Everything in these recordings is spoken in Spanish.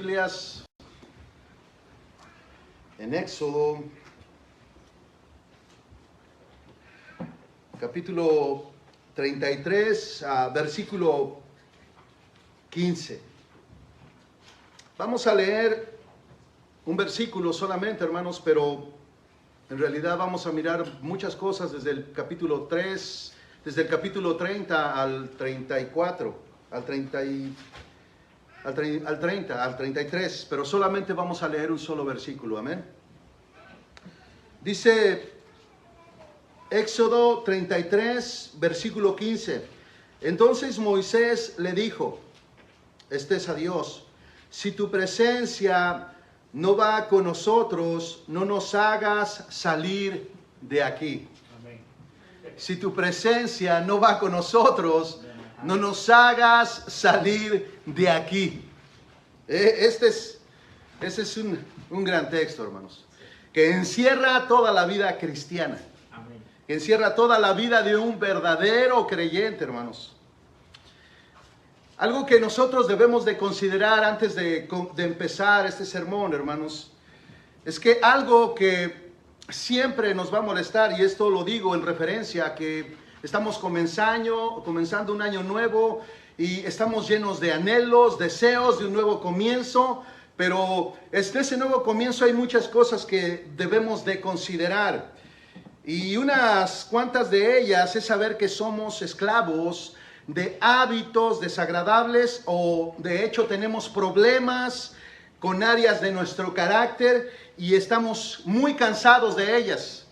Biblias en Éxodo, capítulo 33, versículo 15. Vamos a leer un versículo solamente, hermanos, pero en realidad vamos a mirar muchas cosas desde el capítulo 3, desde el capítulo 30 al 34, al 33, pero solamente vamos a leer un solo versículo, amén. Dice Éxodo 33, versículo 15. Entonces Moisés le dijo, este es a Dios, si tu presencia no va con nosotros, no nos hagas salir de aquí. Amén. Si tu presencia no va con nosotros, no nos hagas salir de aquí. Este es un gran texto, hermanos, que encierra toda la vida cristiana. Amén. Que encierra toda la vida de un verdadero creyente, hermanos. Algo que nosotros debemos de considerar antes de empezar este sermón, hermanos, es que algo que siempre nos va a molestar, y esto lo digo en referencia a que estamos comenzando un año nuevo y estamos llenos de anhelos, deseos de un nuevo comienzo, pero en ese nuevo comienzo hay muchas cosas que debemos de considerar. Y unas cuantas de ellas es saber que somos esclavos de hábitos desagradables, o de hecho tenemos problemas con áreas de nuestro carácter y estamos muy cansados de ellas.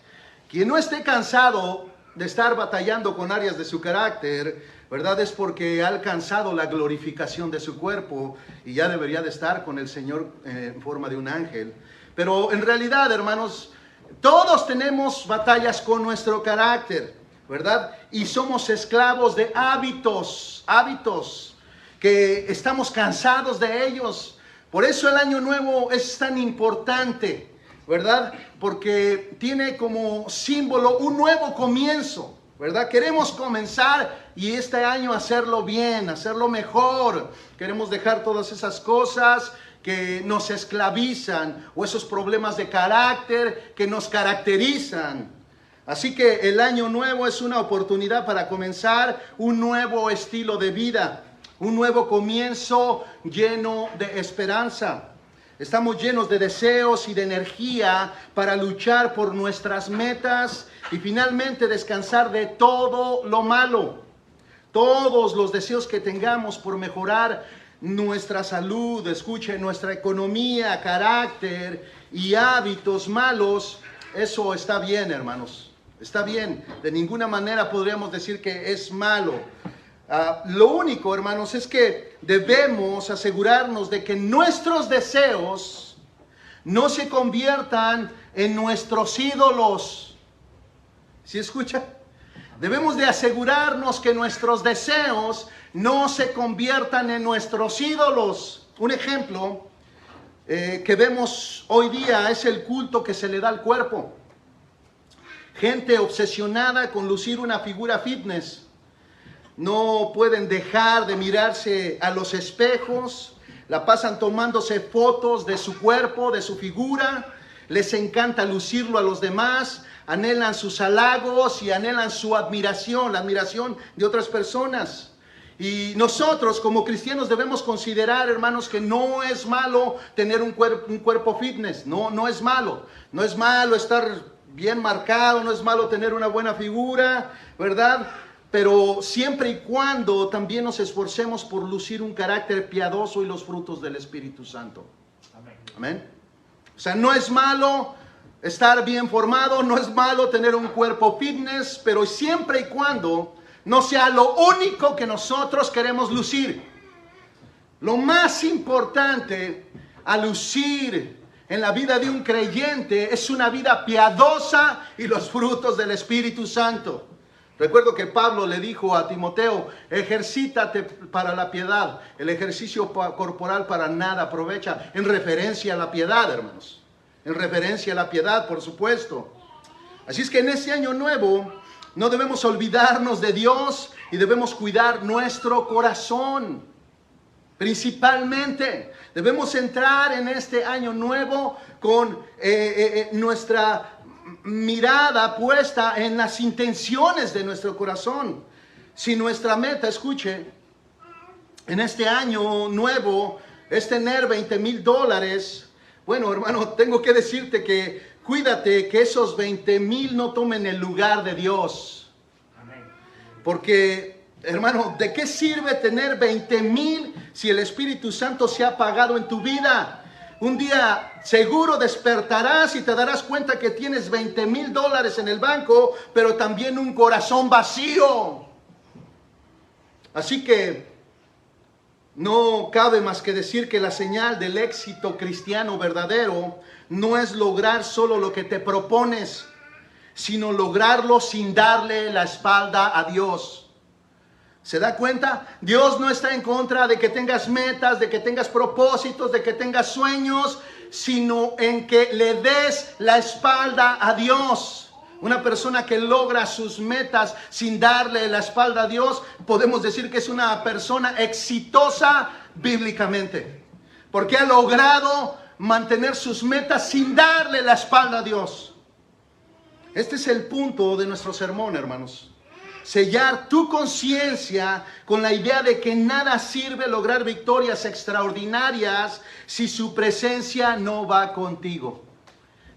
Quien no esté cansado de estar batallando con áreas de su carácter, ¿verdad? Es porque ha alcanzado la glorificación de su cuerpo y ya debería de estar con el Señor en forma de un ángel. Pero en realidad, hermanos, todos tenemos batallas con nuestro carácter, ¿verdad? Y somos esclavos de hábitos que estamos cansados de ellos. Por eso el año nuevo es tan importante, ¿verdad? Porque tiene como símbolo un nuevo comienzo, ¿verdad? Queremos comenzar y este año hacerlo bien, hacerlo mejor. Queremos dejar todas esas cosas que nos esclavizan o esos problemas de carácter que nos caracterizan. Así que el año nuevo es una oportunidad para comenzar un nuevo estilo de vida, un nuevo comienzo lleno de esperanza. Estamos llenos de deseos y de energía para luchar por nuestras metas y finalmente descansar de todo lo malo. Todos los deseos que tengamos por mejorar nuestra salud, escuchen, nuestra economía, carácter y hábitos malos, eso está bien, hermanos. Está bien, de ninguna manera podríamos decir que es malo. Lo único, hermanos, es que debemos asegurarnos de que nuestros deseos no se conviertan en nuestros ídolos. ¿Sí escucha? Debemos de asegurarnos que nuestros deseos no se conviertan en nuestros ídolos. Un ejemplo que vemos hoy día es el culto que se le da al cuerpo. Gente obsesionada con lucir una figura fitness. No pueden dejar de mirarse a los espejos. La pasan tomándose fotos de su cuerpo, de su figura. Les encanta lucirlo a los demás. Anhelan sus halagos y anhelan su admiración, la admiración de otras personas. Y nosotros como cristianos debemos considerar, hermanos, que no es malo tener un cuerpo fitness. No es malo. No es malo estar bien marcado, no es malo tener una buena figura, ¿verdad? Pero siempre y cuando también nos esforcemos por lucir un carácter piadoso y los frutos del Espíritu Santo. Amén. Amén. O sea, no es malo estar bien formado, no es malo tener un cuerpo fitness, pero siempre y cuando no sea lo único que nosotros queremos lucir. Lo más importante a lucir en la vida de un creyente es una vida piadosa y los frutos del Espíritu Santo. Recuerdo que Pablo le dijo a Timoteo, ejercítate para la piedad. El ejercicio corporal para nada aprovecha. En referencia a la piedad, hermanos. En referencia a la piedad, por supuesto. Así es que en este año nuevo no debemos olvidarnos de Dios y debemos cuidar nuestro corazón. Principalmente debemos entrar en este año nuevo con nuestra mirada puesta en las intenciones de nuestro corazón. Si nuestra meta, escuche, en este año nuevo es tener $20,000, bueno, hermano, tengo que decirte que cuídate que esos 20,000 no tomen el lugar de Dios. Porque, hermano, ¿de qué sirve tener 20,000 si el Espíritu Santo se ha apagado en tu vida? Un día seguro despertarás y te darás cuenta que tienes $20,000 en el banco, pero también un corazón vacío. Así que no cabe más que decir que la señal del éxito cristiano verdadero no es lograr solo lo que te propones, sino lograrlo sin darle la espalda a Dios. ¿Se da cuenta? Dios no está en contra de que tengas metas, de que tengas propósitos, de que tengas sueños, sino en que le des la espalda a Dios. Una persona que logra sus metas sin darle la espalda a Dios, podemos decir que es una persona exitosa bíblicamente, porque ha logrado mantener sus metas sin darle la espalda a Dios. Este es el punto de nuestro sermón, hermanos. Sellar tu conciencia con la idea de que nada sirve lograr victorias extraordinarias si su presencia no va contigo.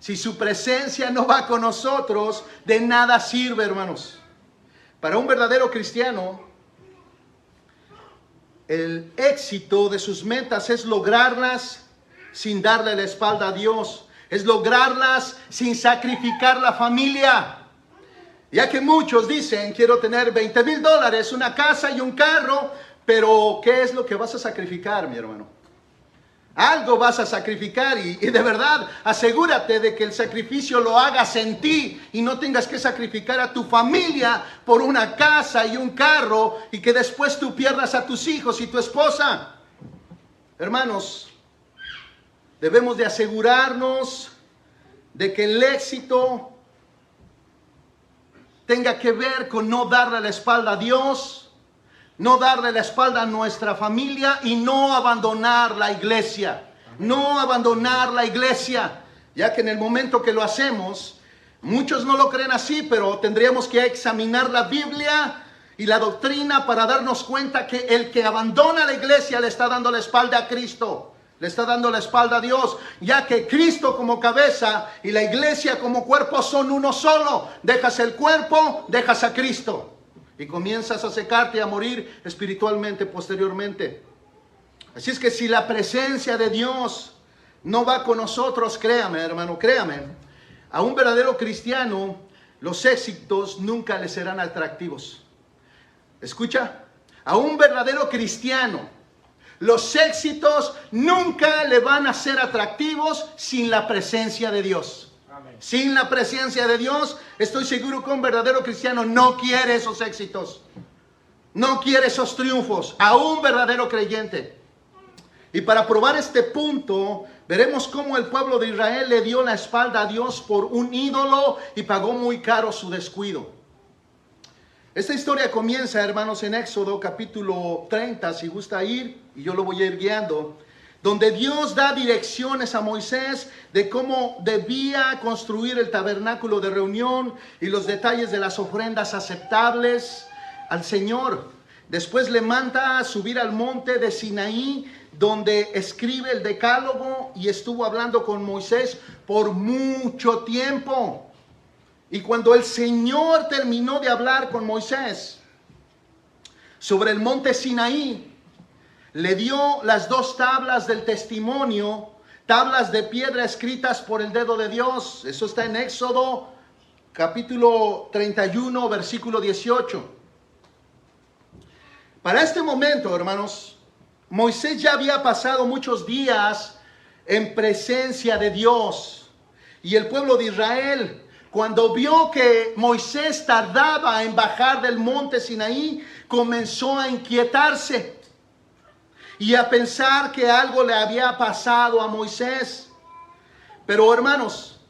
Si su presencia no va con nosotros, de nada sirve, hermanos. Para un verdadero cristiano, el éxito de sus metas es lograrlas sin darle la espalda a Dios. Es lograrlas sin sacrificar la familia. Ya que muchos dicen, quiero tener $20,000, una casa y un carro, pero ¿qué es lo que vas a sacrificar, mi hermano? Algo vas a sacrificar y de verdad asegúrate de que el sacrificio lo hagas en ti y no tengas que sacrificar a tu familia por una casa y un carro y que después tú pierdas a tus hijos y tu esposa. Hermanos, debemos de asegurarnos de que el éxito tenga que ver con no darle la espalda a Dios, no darle la espalda a nuestra familia y no abandonar la iglesia. No abandonar la iglesia, ya que en el momento que lo hacemos, muchos no lo creen así, pero tendríamos que examinar la Biblia y la doctrina para darnos cuenta que el que abandona la iglesia le está dando la espalda a Cristo. Le está dando la espalda a Dios, ya que Cristo como cabeza y la iglesia como cuerpo son uno solo. Dejas el cuerpo, dejas a Cristo. Y comienzas a secarte y a morir espiritualmente posteriormente. Así es que si la presencia de Dios no va con nosotros, créame, hermano, créame, a un verdadero cristiano los éxitos nunca le serán atractivos. ¿Escucha? A un verdadero cristiano los éxitos nunca le van a ser atractivos sin la presencia de Dios. Sin la presencia de Dios, estoy seguro que un verdadero cristiano no quiere esos éxitos. No quiere esos triunfos. A un verdadero creyente. Y para probar este punto, veremos cómo el pueblo de Israel le dio la espalda a Dios por un ídolo y pagó muy caro su descuido. Esta historia comienza, hermanos, en Éxodo capítulo 30, si gusta ir, y yo lo voy a ir guiando, donde Dios da direcciones a Moisés de cómo debía construir el tabernáculo de reunión y los detalles de las ofrendas aceptables al Señor. Después le manda a subir al monte de Sinaí, donde escribe el decálogo y estuvo hablando con Moisés por mucho tiempo. Y cuando el Señor terminó de hablar con Moisés sobre el monte Sinaí, le dio las 2 tablas del testimonio, tablas de piedra escritas por el dedo de Dios. Eso está en Éxodo capítulo 31, versículo 18. Para este momento, hermanos, Moisés ya había pasado muchos días en presencia de Dios. Y el pueblo de Israel, cuando vio que Moisés tardaba en bajar del monte Sinaí, comenzó a inquietarse y a pensar que algo le había pasado a Moisés. Pero hermanos,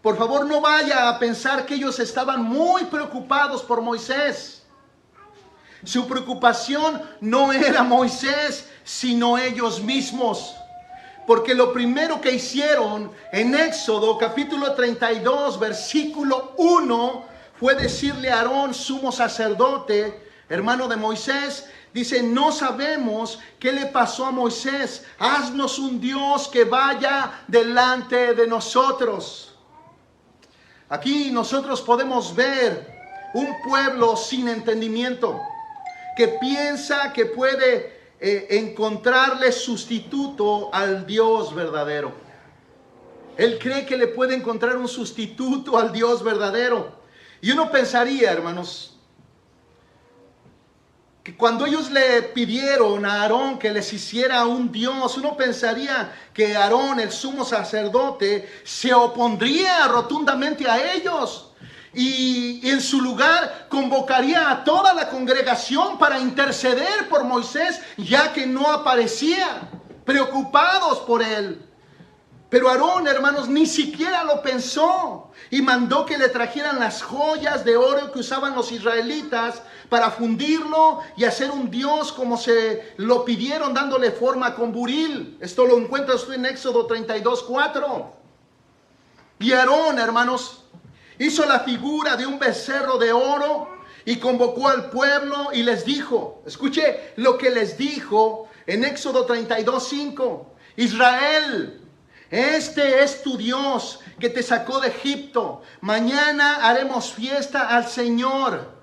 por favor no vaya a pensar que ellos estaban muy preocupados por Moisés. Su preocupación no era Moisés, sino ellos mismos. Porque lo primero que hicieron en Éxodo capítulo 32, versículo 1, fue decirle a Aarón, sumo sacerdote, hermano de Moisés, dice, no sabemos qué le pasó a Moisés. Haznos un Dios que vaya delante de nosotros. Aquí nosotros podemos ver un pueblo sin entendimiento, que piensa que puede encontrarle sustituto al Dios verdadero. Él cree que le puede encontrar un sustituto al Dios verdadero. Y uno pensaría, hermanos, que cuando ellos le pidieron a Aarón que les hiciera un Dios, uno pensaría que Aarón, el sumo sacerdote, se opondría rotundamente a ellos. Y en su lugar convocaría a toda la congregación para interceder por Moisés, ya que no aparecía, preocupados por él. Pero Aarón, hermanos, ni siquiera lo pensó y mandó que le trajeran las joyas de oro que usaban los israelitas para fundirlo y hacer un Dios como se lo pidieron, dándole forma con buril. Esto lo encuentra usted en Éxodo 32:4. Y Aarón, hermanos, hizo la figura de un becerro de oro y convocó al pueblo y les dijo, escuche lo que les dijo en Éxodo 32:5. Israel, este es tu Dios que te sacó de Egipto. Mañana haremos fiesta al Señor.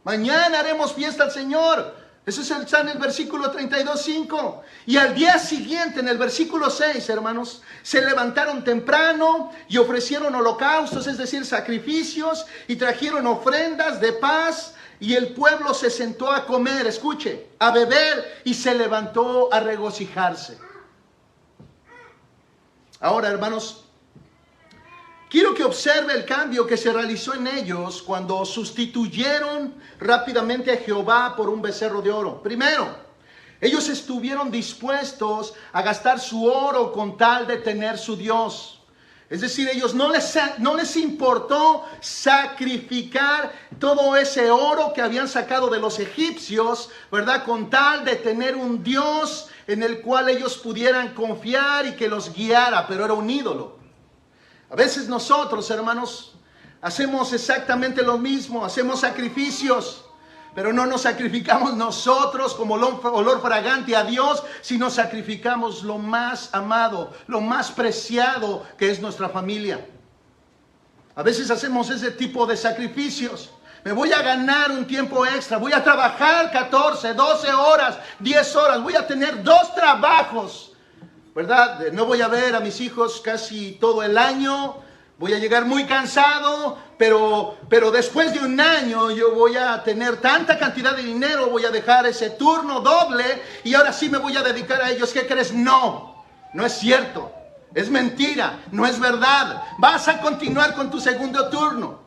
Mañana haremos fiesta al Señor. Eso está en el versículo 32:5. Y al día siguiente, en el versículo 6, hermanos, se levantaron temprano y ofrecieron holocaustos, es decir, sacrificios, y trajeron ofrendas de paz. Y el pueblo se sentó a comer, escuche, a beber, y se levantó a regocijarse. Ahora, hermanos, quiero que observe el cambio que se realizó en ellos cuando sustituyeron rápidamente a Jehová por un becerro de oro. Primero, ellos estuvieron dispuestos a gastar su oro con tal de tener su Dios. Es decir, ellos no les importó sacrificar todo ese oro que habían sacado de los egipcios, ¿verdad? Con tal de tener un Dios en el cual ellos pudieran confiar y que los guiara, pero era un ídolo. A veces nosotros, hermanos, hacemos exactamente lo mismo, hacemos sacrificios, pero no nos sacrificamos nosotros como olor fragante a Dios, sino sacrificamos lo más amado, lo más preciado que es nuestra familia. A veces hacemos ese tipo de sacrificios. Me voy a ganar un tiempo extra, voy a trabajar 14, 12 horas, 10 horas, voy a tener 2 trabajos, ¿verdad? No voy a ver a mis hijos casi todo el año, voy a llegar muy cansado, pero después de un año yo voy a tener tanta cantidad de dinero, voy a dejar ese turno doble y ahora sí me voy a dedicar a ellos. ¿Qué crees? No, no es cierto, es mentira, no es verdad. Vas a continuar con tu segundo turno.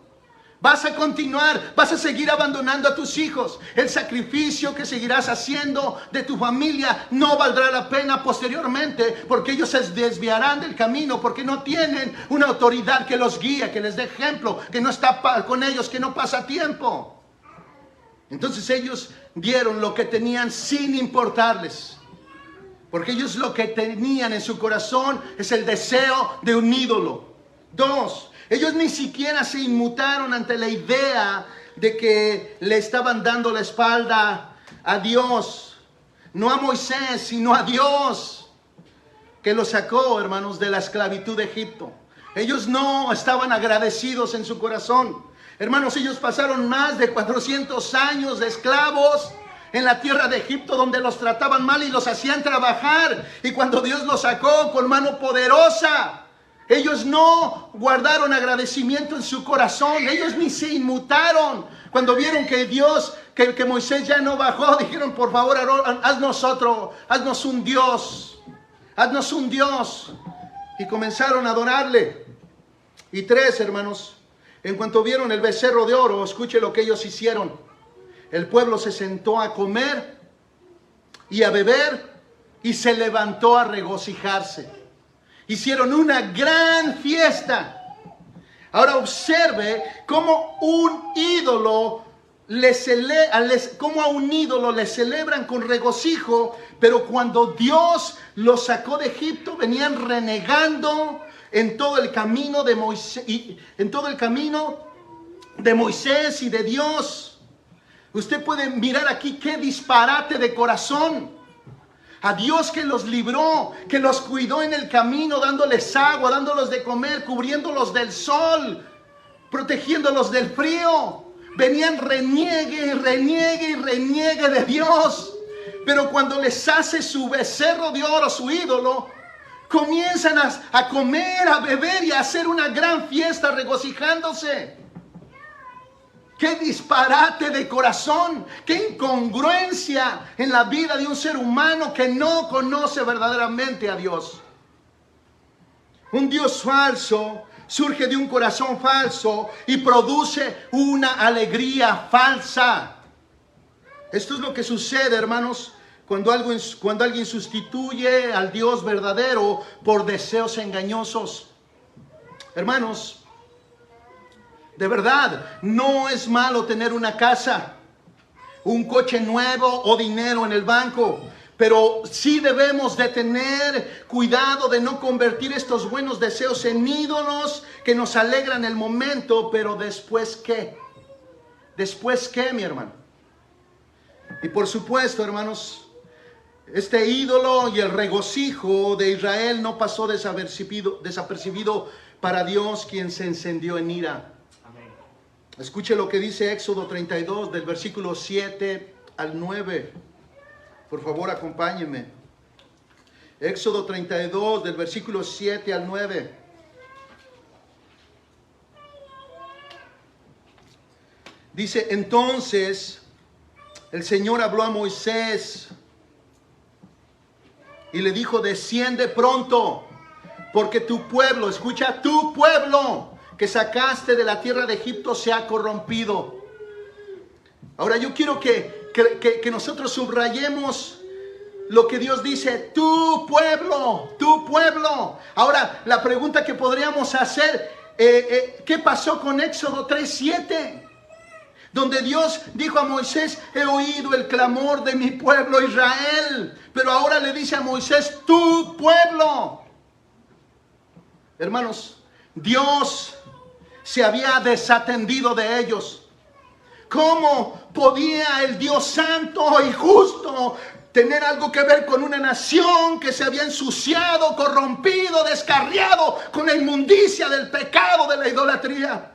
Vas a continuar, vas a seguir abandonando a tus hijos. El sacrificio que seguirás haciendo de tu familia no valdrá la pena posteriormente, porque ellos se desviarán del camino, porque no tienen una autoridad que los guíe, que les dé ejemplo, que no está con ellos, que no pasa tiempo. Entonces ellos dieron lo que tenían sin importarles, porque ellos lo que tenían en su corazón es el deseo de un ídolo. 2, ellos ni siquiera se inmutaron ante la idea de que le estaban dando la espalda a Dios. No a Moisés, sino a Dios, que los sacó, hermanos, de la esclavitud de Egipto. Ellos no estaban agradecidos en su corazón. Hermanos, ellos pasaron más de 400 años de esclavos en la tierra de Egipto, donde los trataban mal y los hacían trabajar. Y cuando Dios los sacó con mano poderosa, ellos no guardaron agradecimiento en su corazón. Ellos ni se inmutaron. Cuando vieron que Dios, que Moisés ya no bajó, dijeron, por favor, Aarón, haznos un Dios. Haznos un Dios. Y comenzaron a adorarle. Y 3, hermanos, en cuanto vieron el becerro de oro, escuche lo que ellos hicieron. El pueblo se sentó a comer y a beber y se levantó a regocijarse. Hicieron una gran fiesta. Ahora observe cómo un ídolo como a un ídolo le celebran con regocijo, pero cuando Dios los sacó de Egipto venían renegando en todo el camino de Moisés y de Dios. Usted puede mirar aquí qué disparate de corazón. A Dios que los libró, que los cuidó en el camino, dándoles agua, dándolos de comer, cubriéndolos del sol, protegiéndolos del frío. Venían reniegue de Dios. Pero cuando les hace su becerro de oro, su ídolo, comienzan a comer, a beber y a hacer una gran fiesta regocijándose. ¡Qué disparate de corazón! ¡Qué incongruencia en la vida de un ser humano que no conoce verdaderamente a Dios! Un Dios falso surge de un corazón falso y produce una alegría falsa. Esto es lo que sucede, hermanos, cuando alguien sustituye al Dios verdadero por deseos engañosos. Hermanos, de verdad, no es malo tener una casa, un coche nuevo o dinero en el banco, pero sí debemos de tener cuidado de no convertir estos buenos deseos en ídolos que nos alegran el momento, pero después ¿qué? ¿Después qué, mi hermano? Y por supuesto, hermanos, este ídolo y el regocijo de Israel no pasó desapercibido para Dios, quien se encendió en ira. Escuche lo que dice Éxodo 32, del versículo 7 al 9. Por favor, acompáñenme. Éxodo 32, del versículo 7 al 9. Dice, entonces el Señor habló a Moisés y le dijo, desciende pronto, porque tu pueblo, escucha, tu pueblo que sacaste de la tierra de Egipto se ha corrompido. Ahora yo quiero que nosotros subrayemos lo que Dios dice, tu pueblo, tu pueblo. Ahora la pregunta que podríamos hacer, ¿qué pasó con Éxodo 3:7? Donde Dios dijo a Moisés, he oído el clamor de mi pueblo Israel. Pero ahora le dice a Moisés, tu pueblo. Hermanos, Dios se había desatendido de ellos. ¿Cómo podía el Dios santo y justo tener algo que ver con una nación que se había ensuciado, corrompido, descarriado con la inmundicia del pecado, de la idolatría?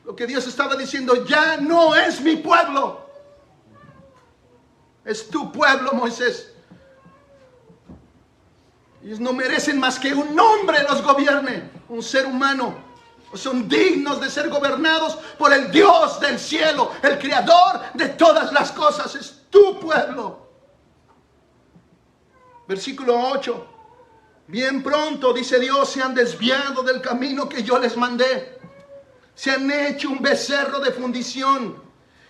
Lo que Dios estaba diciendo, ya no es mi pueblo, es tu pueblo, Moisés. Ellos no merecen más que un hombre los gobierne, un ser humano. Son dignos de ser gobernados por el Dios del cielo, el creador de todas las cosas. Es tu pueblo. Versículo 8. Bien pronto, dice Dios, se han desviado del camino que yo les mandé. Se han hecho un becerro de fundición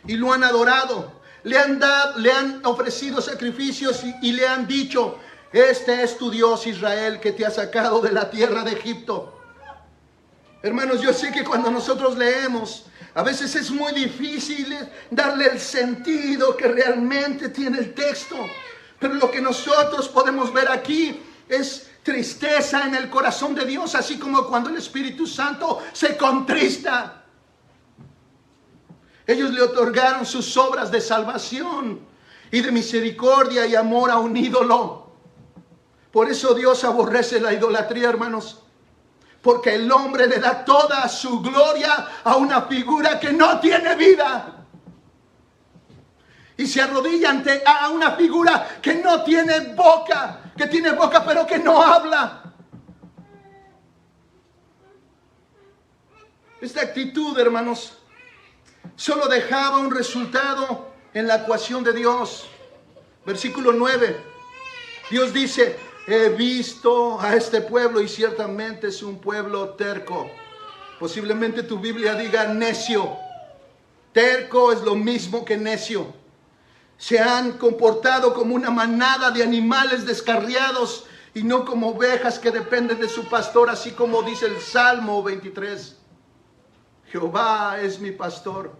y lo han adorado. Le han ofrecido sacrificios y le han dicho, este es tu Dios Israel que te ha sacado de la tierra de Egipto. Hermanos, yo sé que cuando nosotros leemos, a veces es muy difícil darle el sentido que realmente tiene el texto. Pero lo que nosotros podemos ver aquí es tristeza en el corazón de Dios, así como cuando el Espíritu Santo se contrista. Ellos le otorgaron sus obras de salvación y de misericordia y amor a un ídolo. Por eso Dios aborrece la idolatría, hermanos. Porque el hombre le da toda su gloria a una figura que no tiene vida. Y se arrodilla ante a una figura que no tiene boca, que tiene boca pero que no habla. Esta actitud, hermanos, solo dejaba un resultado en la ecuación de Dios. Versículo 9. Dios dice, he visto a este pueblo y ciertamente es un pueblo terco. Posiblemente tu Biblia diga necio. Terco es lo mismo que necio. Se han comportado como una manada de animales descarriados y no como ovejas que dependen de su pastor, así como dice el Salmo 23. Jehová es mi pastor,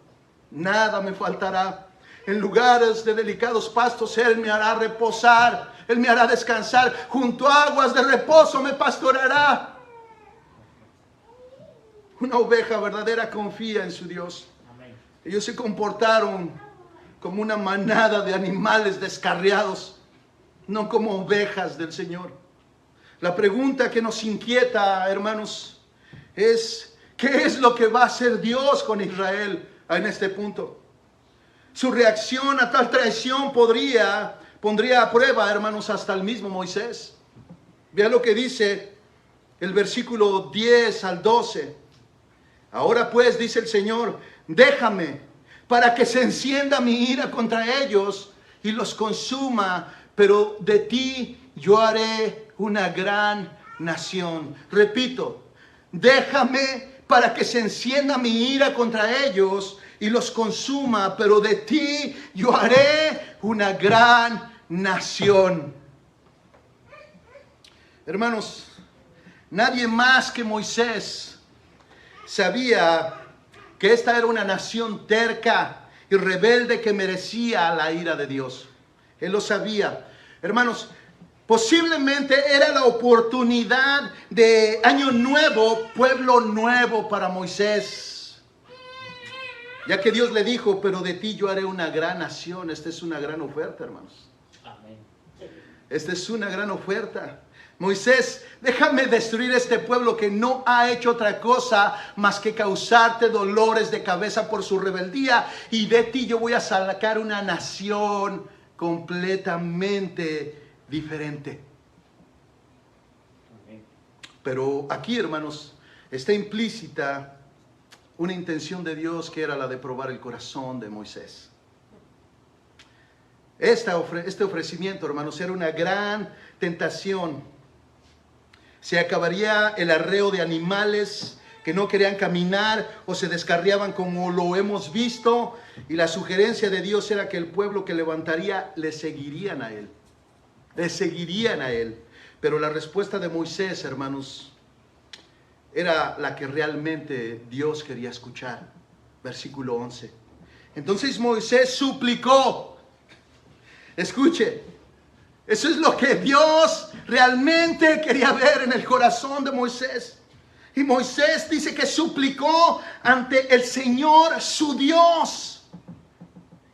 nada me faltará. En lugares de delicados pastos Él me hará reposar, Él me hará descansar, junto a aguas de reposo me pastoreará. Una oveja verdadera confía en su Dios. Ellos se comportaron como una manada de animales descarriados, no como ovejas del Señor. La pregunta que nos inquieta, hermanos, es: ¿qué es lo que va a hacer Dios con Israel en este punto? Su reacción a tal traición pondría a prueba, hermanos, hasta el mismo Moisés. Vean lo que dice el versículo 10 al 12. Ahora pues, dice el Señor, déjame para que se encienda mi ira contra ellos y los consuma, pero de ti yo haré una gran nación. Repito, déjame para que se encienda mi ira contra ellos y los consuma, pero de ti yo haré una gran nación. Hermanos, nadie más que Moisés sabía que esta era una nación terca y rebelde que merecía la ira de Dios. Él lo sabía. Hermanos, posiblemente era la oportunidad de año nuevo, pueblo nuevo para Moisés. Ya que Dios le dijo, pero de ti yo haré una gran nación. Esta es una gran oferta, hermanos. Amén. Esta es una gran oferta. Moisés, déjame destruir este pueblo que no ha hecho otra cosa más que causarte dolores de cabeza por su rebeldía. Y de ti yo voy a sacar una nación completamente diferente. Amén. Pero aquí, hermanos, está implícita una intención de Dios que era la de probar el corazón de Moisés. Este ofrecimiento, hermanos, era una gran tentación. Se acabaría el arreo de animales que no querían caminar o se descarriaban como lo hemos visto. Y la sugerencia de Dios era que el pueblo que levantaría le seguirían a él. Le seguirían a él. Pero la respuesta de Moisés, hermanos, era la que realmente Dios quería escuchar. Versículo 11. Entonces Moisés suplicó. Escuche, eso es lo que Dios realmente quería ver en el corazón de Moisés. Y Moisés dice que suplicó ante el Señor su Dios.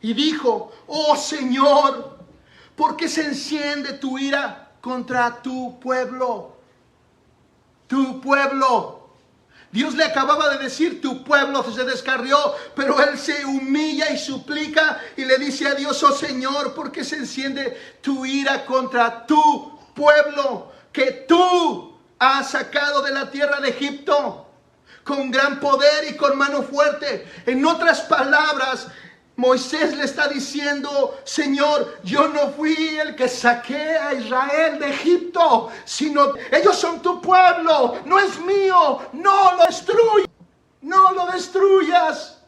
Y dijo, oh Señor, ¿por qué se enciende tu ira contra tu pueblo? Tu pueblo. Dios le acababa de decir, tu pueblo se descarrió, pero él se humilla y suplica y le dice a Dios, oh Señor, ¿por qué se enciende tu ira contra tu pueblo que tú has sacado de la tierra de Egipto con gran poder y con mano fuerte? En otras palabras, Moisés le está diciendo, Señor, yo no fui el que saqué a Israel de Egipto, sino ellos son tu pueblo, no es mío, no lo destruyas, no lo destruyas.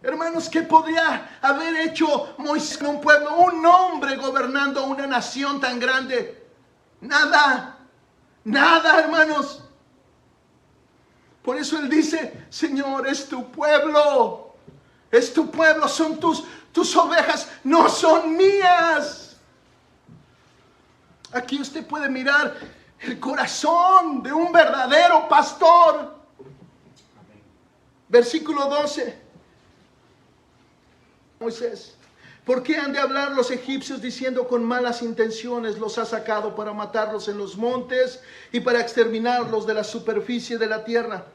Hermanos, ¿qué podría haber hecho Moisés en un pueblo, un hombre gobernando una nación tan grande? Nada, nada, hermanos. Por eso él dice, Señor, es tu pueblo. Es tu pueblo, son tus ovejas, no son mías. Aquí usted puede mirar el corazón de un verdadero pastor. Versículo 12. Moisés, ¿por qué han de hablar los egipcios diciendo con malas intenciones los ha sacado para matarlos en los montes y para exterminarlos de la superficie de la tierra?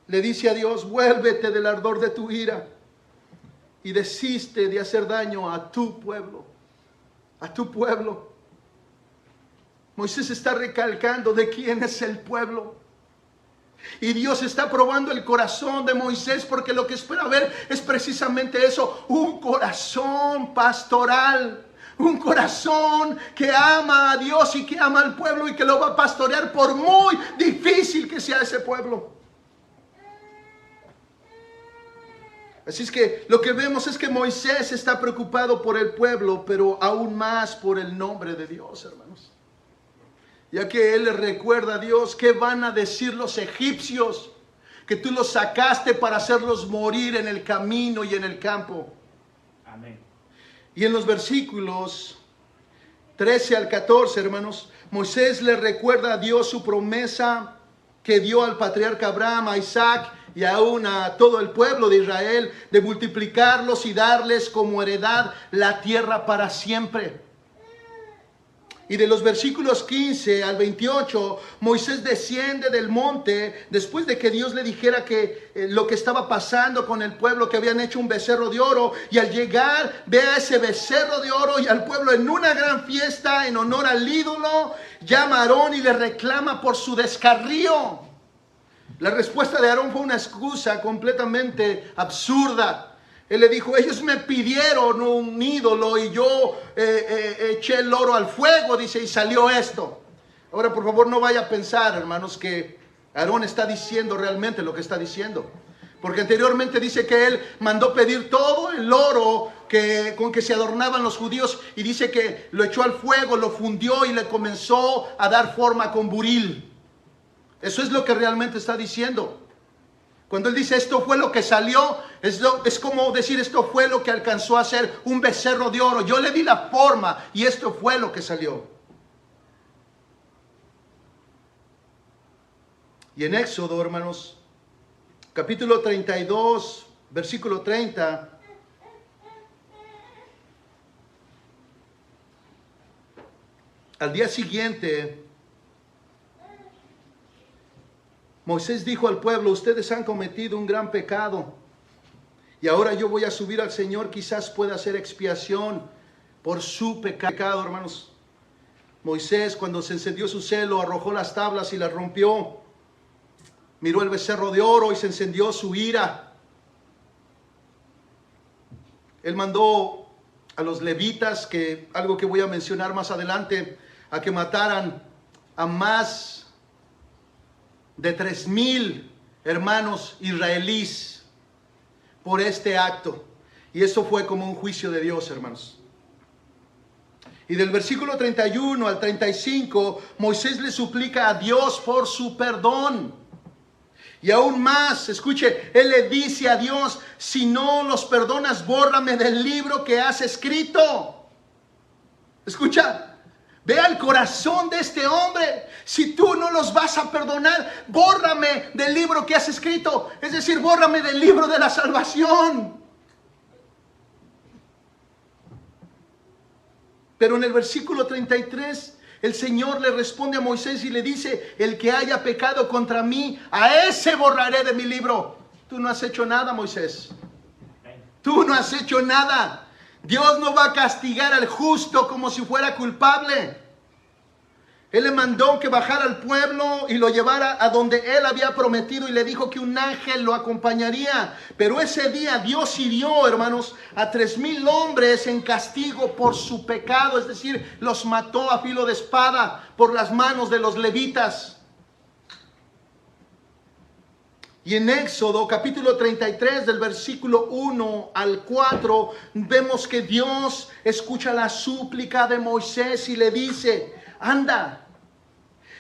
Le dice a Dios, vuélvete del ardor de tu ira y desiste de hacer daño a tu pueblo, a tu pueblo. Moisés está recalcando de quién es el pueblo. Y Dios está probando el corazón de Moisés porque lo que espera ver es precisamente eso, un corazón pastoral. Un corazón que ama a Dios y que ama al pueblo y que lo va a pastorear por muy difícil que sea ese pueblo. Así es que lo que vemos es que Moisés está preocupado por el pueblo, pero aún más por el nombre de Dios, hermanos. Ya que él le recuerda a Dios qué van a decir los egipcios, que tú los sacaste para hacerlos morir en el camino y en el campo. Amén. Y en los versículos 13 al 14, hermanos, Moisés le recuerda a Dios su promesa que dio al patriarca Abraham, a Isaac y aún a todo el pueblo de Israel, de multiplicarlos y darles como heredad la tierra para siempre. Y de los versículos 15 al 28, Moisés desciende del monte después de que Dios le dijera que lo que estaba pasando con el pueblo, que habían hecho un becerro de oro. Y al llegar, ve a ese becerro de oro y al pueblo en una gran fiesta en honor al ídolo. Llama a Aarón y le reclama por su descarrío. La respuesta de Aarón fue una excusa completamente absurda. Él le dijo, ellos me pidieron un ídolo y yo eché el oro al fuego, dice, y salió esto. Ahora, por favor, no vaya a pensar, hermanos, que Aarón está diciendo realmente lo que está diciendo. Porque anteriormente dice que él mandó pedir todo el oro con que se adornaban los judíos y dice que lo echó al fuego, lo fundió y le comenzó a dar forma con buril. Eso es lo que realmente está diciendo. Cuando él dice esto fue lo que salió, es como decir esto fue lo que alcanzó a ser un becerro de oro. Yo le di la forma y esto fue lo que salió. Y en Éxodo, hermanos, capítulo 32, versículo 30. Al día siguiente, Moisés dijo al pueblo, ustedes han cometido un gran pecado y ahora yo voy a subir al Señor, quizás pueda hacer expiación por su pecado, hermanos. Moisés, cuando se encendió su celo, arrojó las tablas y las rompió. Miró el becerro de oro y se encendió su ira. Él mandó a los levitas, algo que voy a mencionar más adelante, a que mataran a más de 3,000 hermanos israelíes por este acto. Y esto fue como un juicio de Dios, hermanos. Y del versículo 31 al 35, Moisés le suplica a Dios por su perdón. Y aún más, escuche, él le dice a Dios, si no los perdonas, bórrame del libro que has escrito. Escucha. Vea el corazón de este hombre. Si tú no los vas a perdonar, bórrame del libro que has escrito. Es decir, bórrame del libro de la salvación. Pero en el versículo 33, el Señor le responde a Moisés y le dice, el que haya pecado contra mí, a ese borraré de mi libro. Tú no has hecho nada, Moisés. Tú no has hecho nada. Dios no va a castigar al justo como si fuera culpable. Él le mandó que bajara al pueblo y lo llevara a donde él había prometido y le dijo que un ángel lo acompañaría. Pero ese día Dios hirió, hermanos, a 3,000 hombres en castigo por su pecado. Es decir, los mató a filo de espada por las manos de los levitas. Y en Éxodo capítulo 33 del versículo 1 al 4 vemos que Dios escucha la súplica de Moisés y le dice, anda,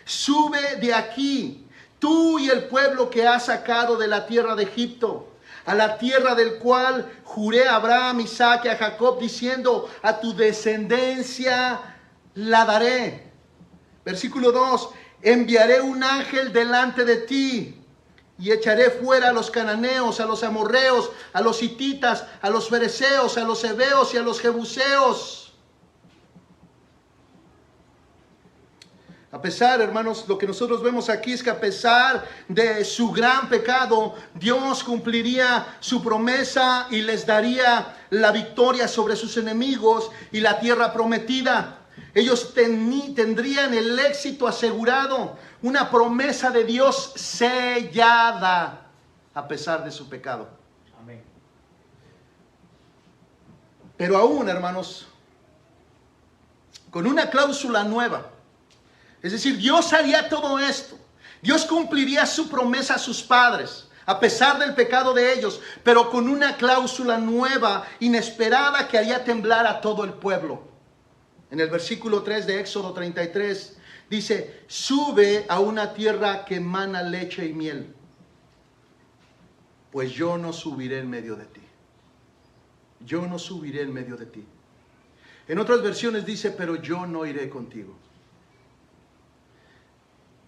sube de aquí, tú y el pueblo que has sacado de la tierra de Egipto, a la tierra del cual juré a Abraham, Isaac y a Jacob, diciendo, a tu descendencia la daré. Versículo 2, enviaré un ángel delante de ti, y echaré fuera a los cananeos, a los amorreos, a los hititas, a los fereceos, a los heveos y a los jebuseos. A pesar, hermanos, lo que nosotros vemos aquí es que a pesar de su gran pecado, Dios cumpliría su promesa y les daría la victoria sobre sus enemigos y la tierra prometida. Ellos tendrían el éxito asegurado, una promesa de Dios sellada a pesar de su pecado. Amén. Pero aún, hermanos, con una cláusula nueva. Es decir, Dios haría todo esto. Dios cumpliría su promesa a sus padres, a pesar del pecado de ellos, pero con una cláusula nueva, inesperada, que haría temblar a todo el pueblo. En el versículo 3 de Éxodo 33 dice, sube a una tierra que emana leche y miel. pues yo no subiré en medio de ti. Yo no subiré en medio de ti. En otras versiones dice, pero yo no iré contigo.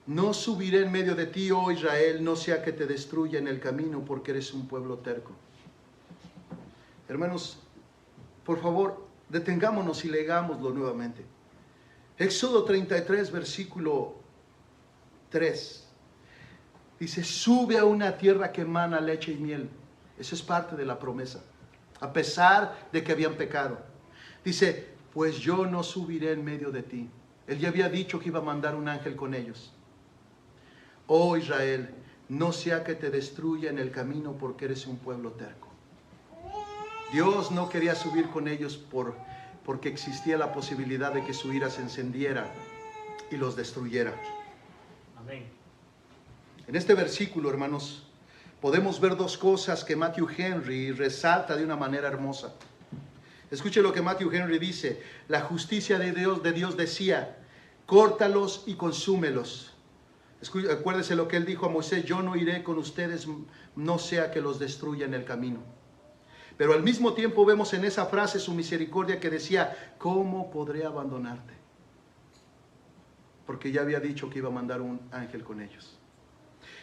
No subiré en medio de ti, oh Israel, no sea que te destruya en el camino, porque eres un pueblo terco. Hermanos, por favor, detengámonos y leámoslo nuevamente. Éxodo 33, versículo 3. Dice, sube a una tierra que emana leche y miel. Eso es parte de la promesa, a pesar de que habían pecado. Dice, pues yo no subiré en medio de ti. Él ya había dicho que iba a mandar un ángel con ellos. Oh Israel, no sea que te destruya en el camino porque eres un pueblo terco. Dios no quería subir con ellos porque existía la posibilidad de que su ira se encendiera y los destruyera. Amén. En este versículo, hermanos, podemos ver dos cosas que Matthew Henry resalta de una manera hermosa. Escuche lo que Matthew Henry dice. La justicia de Dios decía, córtalos y consúmelos. Acuérdese lo que él dijo a Moisés, yo no iré con ustedes, no sea que los destruya en el camino. Pero al mismo tiempo vemos en esa frase su misericordia que decía, ¿cómo podré abandonarte? Porque ya había dicho que iba a mandar un ángel con ellos.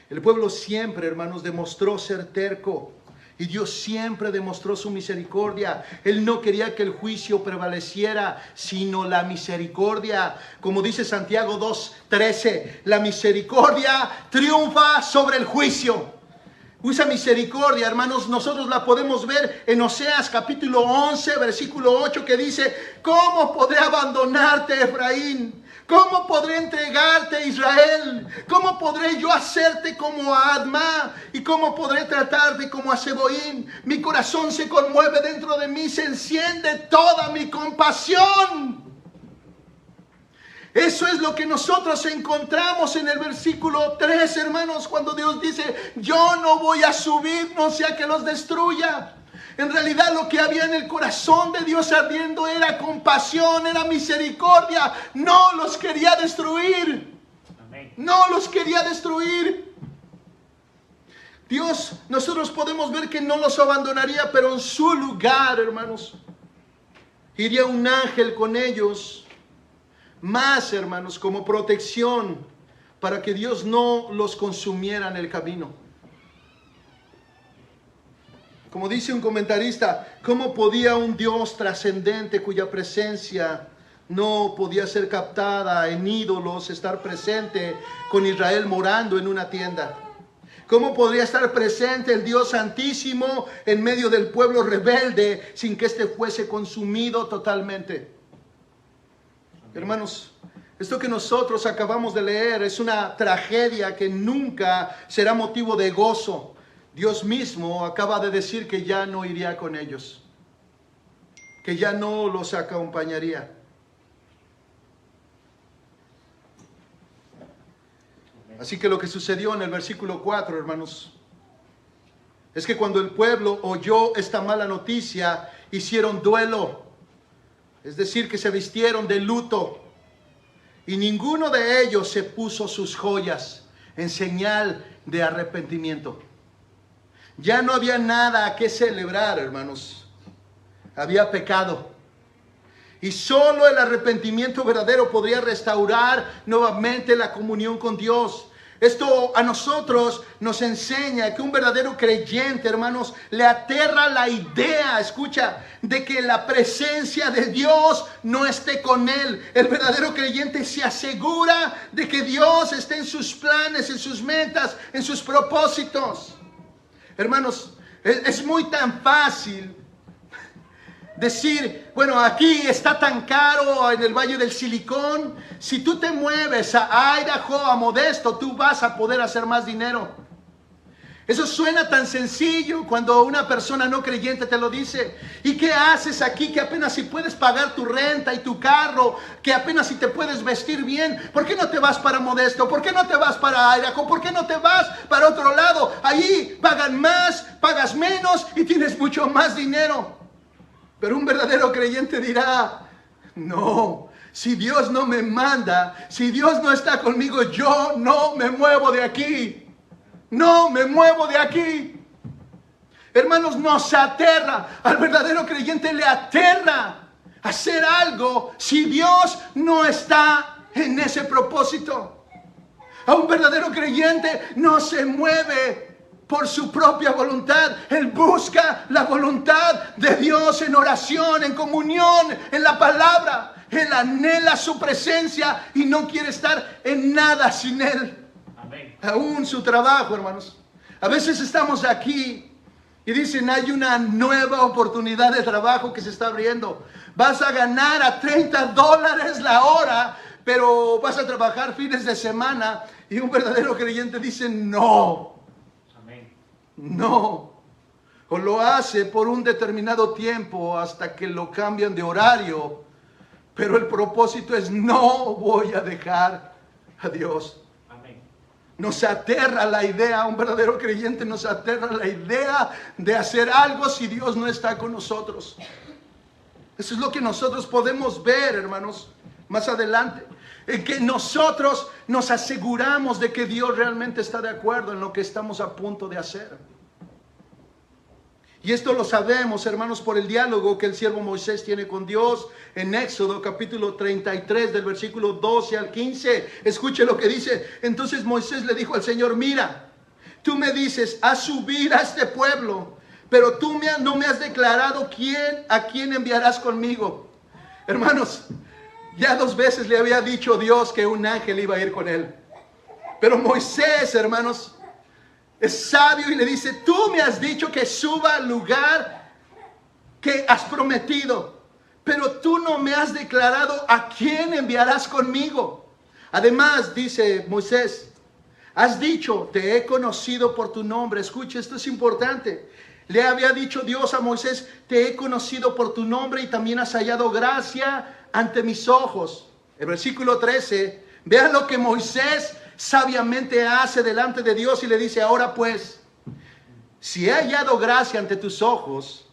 El pueblo siempre, hermanos, demostró ser terco. Y Dios siempre demostró su misericordia. Él no quería que el juicio prevaleciera, sino la misericordia. Como dice Santiago 2:13, la misericordia triunfa sobre el juicio. Esa misericordia, hermanos, nosotros la podemos ver en Oseas capítulo 11, versículo 8, que dice, ¿cómo podré abandonarte, Efraín? ¿Cómo podré entregarte, Israel? ¿Cómo podré yo hacerte como a Adma? ¿Y cómo podré tratarte como a Seboín? Mi corazón se conmueve dentro de mí, se enciende toda mi compasión. Eso es lo que nosotros encontramos en el versículo 3, hermanos, cuando Dios dice, yo no voy a subir, no sea que los destruya. En realidad lo que había en el corazón de Dios ardiendo era compasión, era misericordia. No los quería destruir. Amén. No los quería destruir. Dios, nosotros podemos ver que no los abandonaría, pero en su lugar, hermanos, iría un ángel con ellos. Más, hermanos, como protección para que Dios no los consumiera en el camino. Como dice un comentarista, ¿cómo podía un Dios trascendente cuya presencia no podía ser captada en ídolos estar presente con Israel morando en una tienda? ¿Cómo podría estar presente el Dios Santísimo en medio del pueblo rebelde sin que éste fuese consumido totalmente? Hermanos, esto que nosotros acabamos de leer es una tragedia que nunca será motivo de gozo. Dios mismo acaba de decir que ya no iría con ellos, que ya no los acompañaría. Así que lo que sucedió en el versículo 4, hermanos, es que cuando el pueblo oyó esta mala noticia, hicieron duelo. Es decir, que se vistieron de luto. Y ninguno de ellos se puso sus joyas en señal de arrepentimiento. Ya no había nada que celebrar, hermanos. Había pecado. Y solo el arrepentimiento verdadero podría restaurar nuevamente la comunión con Dios. Esto a nosotros nos enseña que un verdadero creyente, hermanos, le aterra la idea, escucha, de que la presencia de Dios no esté con él. El verdadero creyente se asegura de que Dios esté en sus planes, en sus metas, en sus propósitos. Hermanos, es muy tan fácil decir, bueno, aquí está tan caro en el Valle del Silicón. Si tú te mueves a Idaho, a Modesto, tú vas a poder hacer más dinero. Eso suena tan sencillo cuando una persona no creyente te lo dice. ¿Y qué haces aquí que apenas si puedes pagar tu renta y tu carro? Que apenas si te puedes vestir bien. ¿Por qué no te vas para Modesto? ¿Por qué no te vas para Idaho? ¿Por qué no te vas para otro lado? Allí pagan más, pagas menos y tienes mucho más dinero. Pero un verdadero creyente dirá, no, si Dios no me manda, si Dios no está conmigo, yo no me muevo de aquí. No me muevo de aquí. Hermanos, nos aterra. Al verdadero creyente le aterra hacer algo si Dios no está en ese propósito. A un verdadero creyente no se mueve por su propia voluntad. Él busca la voluntad de Dios en oración, en comunión, en la palabra. Él anhela su presencia y no quiere estar en nada sin Él. Amén. Aún su trabajo, hermanos. A veces estamos aquí y dicen, hay una nueva oportunidad de trabajo que se está abriendo. Vas a ganar a $30 la hora, pero vas a trabajar fines de semana. Y un verdadero creyente dice, no, Amén. no. O lo hace por un determinado tiempo hasta que lo cambian de horario. Pero el propósito es, no voy a dejar a Dios. Amén. Nos aterra la idea, un verdadero creyente nos aterra la idea de hacer algo si Dios no está con nosotros. Eso es lo que nosotros podemos ver, hermanos, más adelante. En que nosotros nos aseguramos de que Dios realmente está de acuerdo en lo que estamos a punto de hacer. Y esto lo sabemos, hermanos, por el diálogo que el siervo Moisés tiene con Dios en Éxodo capítulo 33 del versículo 12 al 15. Escuche lo que dice. Entonces Moisés le dijo al Señor, mira, tú me dices, haz subir a este pueblo, pero tú no me has declarado a quién enviarás conmigo. Hermanos, ya 2 veces le había dicho Dios que un ángel iba a ir con él. Pero Moisés, hermanos, es sabio y le dice, tú me has dicho que suba al lugar que has prometido, pero tú no me has declarado a quién enviarás conmigo. Además, dice Moisés, has dicho, te he conocido por tu nombre. Escucha, esto es importante. Le había dicho Dios a Moisés, te he conocido por tu nombre y también has hallado gracia ante mis ojos. El versículo 13, vean lo que Moisés sabiamente hace delante de Dios y le dice, ahora pues, si he hallado gracia ante tus ojos,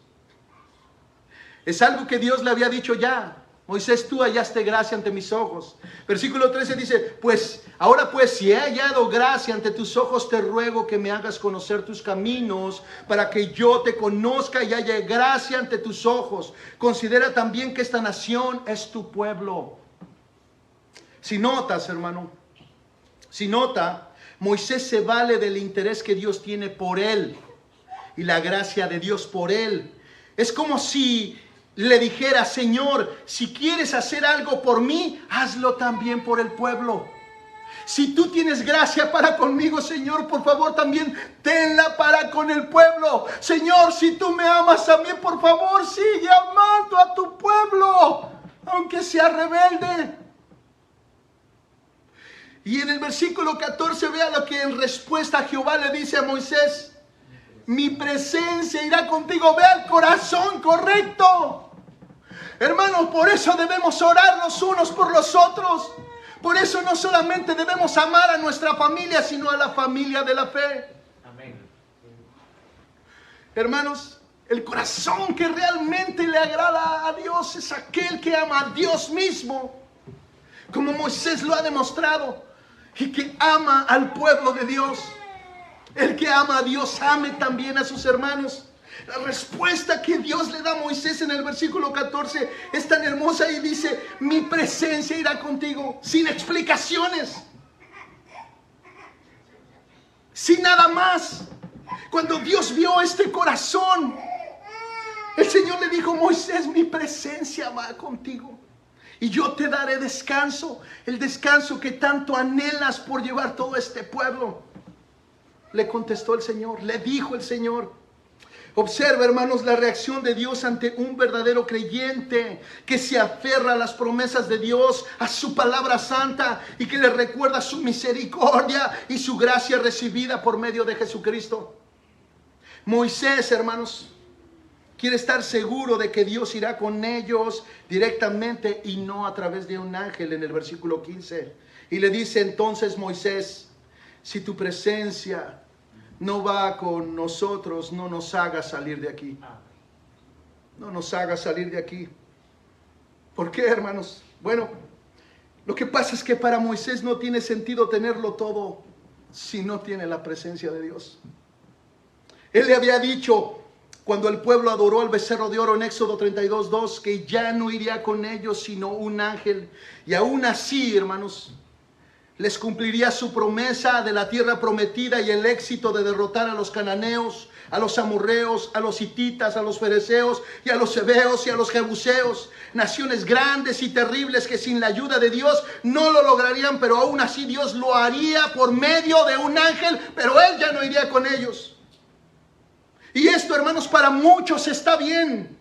es algo que Dios le había dicho ya. Moisés, tú hallaste gracia ante mis ojos. Versículo 13 dice, pues, ahora pues, si he hallado gracia ante tus ojos, te ruego que me hagas conocer tus caminos, para que yo te conozca y haya gracia ante tus ojos. Considera también que esta nación es tu pueblo. Si notas, hermano, si nota, Moisés se vale del interés que Dios tiene por él y la gracia de Dios por él. Es como si le dijera, Señor, si quieres hacer algo por mí, hazlo también por el pueblo. Si tú tienes gracia para conmigo, Señor, por favor también tenla para con el pueblo. Señor, si tú me amas a mí, por favor sigue amando a tu pueblo, aunque sea rebelde. Y en el versículo 14, vea lo que en respuesta Jehová le dice a Moisés. Mi presencia irá contigo. Vea el corazón correcto. Hermanos, por eso debemos orar los unos por los otros. Por eso no solamente debemos amar a nuestra familia, sino a la familia de la fe. Amén. Hermanos, el corazón que realmente le agrada a Dios es aquel que ama a Dios mismo, como Moisés lo ha demostrado, y que ama al pueblo de Dios. El que ama a Dios, ame también a sus hermanos. La respuesta que Dios le da a Moisés en el versículo 14 es tan hermosa y dice, mi presencia irá contigo, sin explicaciones, sin nada más. Cuando Dios vio este corazón, el Señor le dijo, Moisés, mi presencia va contigo y yo te daré descanso, el descanso que tanto anhelas por llevar todo este pueblo. Le contestó el Señor, le dijo el Señor. Observa, hermanos, la reacción de Dios ante un verdadero creyente que se aferra a las promesas de Dios, a su palabra santa y que le recuerda su misericordia y su gracia recibida por medio de Jesucristo. Moisés, hermanos, quiere estar seguro de que Dios irá con ellos directamente y no a través de un ángel en el versículo 15. Y le dice entonces Moisés, si tu presencia no va con nosotros, no nos haga salir de aquí. No nos haga salir de aquí. ¿Por qué, hermanos? Bueno, lo que pasa es que para Moisés no tiene sentido tenerlo todo si no tiene la presencia de Dios. Él le había dicho, Cuando el pueblo adoró al becerro de oro en Éxodo 32:2, que ya no iría con ellos sino un ángel. Y aún así, hermanos, les cumpliría su promesa de la tierra prometida y el éxito de derrotar a los cananeos, a los amorreos, a los hititas, a los fereceos y a los heveos y a los jebuseos. Naciones grandes y terribles que sin la ayuda de Dios no lo lograrían, pero aún así Dios lo haría por medio de un ángel, pero Él ya no iría con ellos. Y esto, hermanos, para muchos está bien.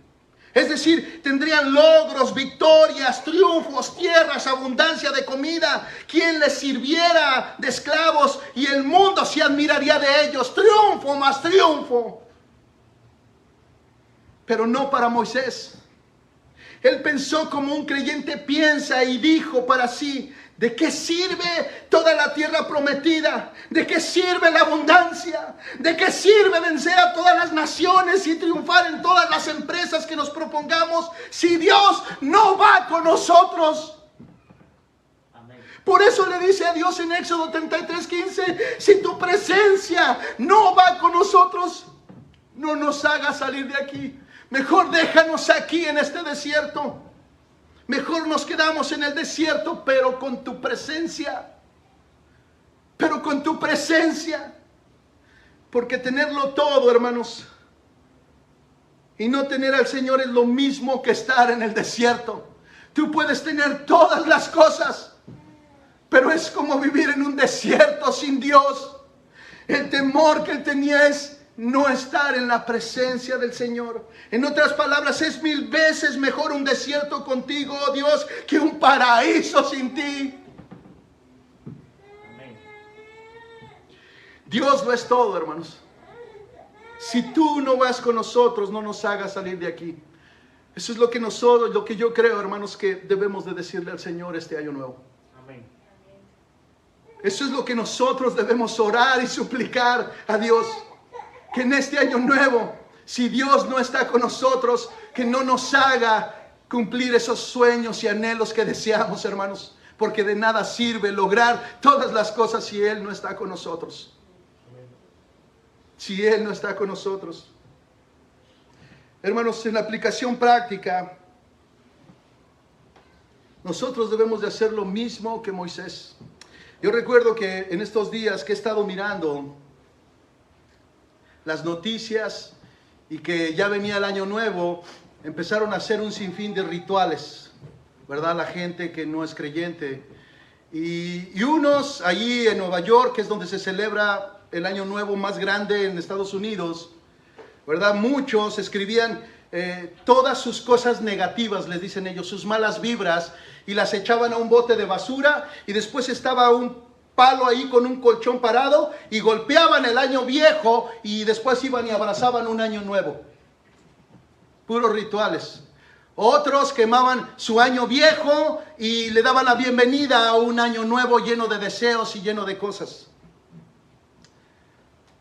Es decir, tendrían logros, victorias, triunfos, tierras, abundancia de comida, quien les sirviera de esclavos y el mundo se admiraría de ellos. Triunfo más triunfo. Pero no para Moisés. Él pensó como un creyente piensa y dijo para sí: ¿de qué sirve toda la tierra prometida? ¿De qué sirve la abundancia? ¿De qué sirve vencer a todas las naciones y triunfar en todas las empresas que nos propongamos si Dios no va con nosotros? Amén. Por eso le dice a Dios en Éxodo 33:15: si tu presencia no va con nosotros, no nos haga salir de aquí. Mejor déjanos aquí en este desierto. Mejor nos quedamos en el desierto, pero con tu presencia. Pero con tu presencia. Porque tenerlo todo, hermanos, y no tener al Señor es lo mismo que estar en el desierto. Tú puedes tener todas las cosas, pero es como vivir en un desierto sin Dios. El temor que él tenía es no estar en la presencia del Señor. En otras palabras, es 1000 veces mejor un desierto contigo, oh Dios, que un paraíso sin ti. Amén. Dios lo es todo, hermanos. Si tú no vas con nosotros, no nos hagas salir de aquí. Eso es lo que yo creo, hermanos, que debemos de decirle al Señor este año nuevo. Amén. Eso es lo que nosotros debemos orar y suplicar a Dios. Que en este año nuevo, si Dios no está con nosotros, que no nos haga cumplir esos sueños y anhelos que deseamos, hermanos. Porque de nada sirve lograr todas las cosas si Él no está con nosotros. Si Él no está con nosotros. Hermanos, en la aplicación práctica, nosotros debemos de hacer lo mismo que Moisés. Yo recuerdo que en estos días que he estado mirando las noticias y que ya venía el año nuevo, empezaron a hacer un sinfín de rituales, ¿verdad? La gente que no es creyente. Y unos allí en Nueva York, que es donde se celebra el año nuevo más grande en Estados Unidos, ¿verdad? Muchos escribían todas sus cosas negativas, les dicen ellos, sus malas vibras, y las echaban a un bote de basura, y después estaba un palo ahí con un colchón parado y golpeaban el año viejo y después iban y abrazaban un año nuevo. Puros rituales. Otros quemaban su año viejo y le daban la bienvenida a un año nuevo lleno de deseos y lleno de cosas.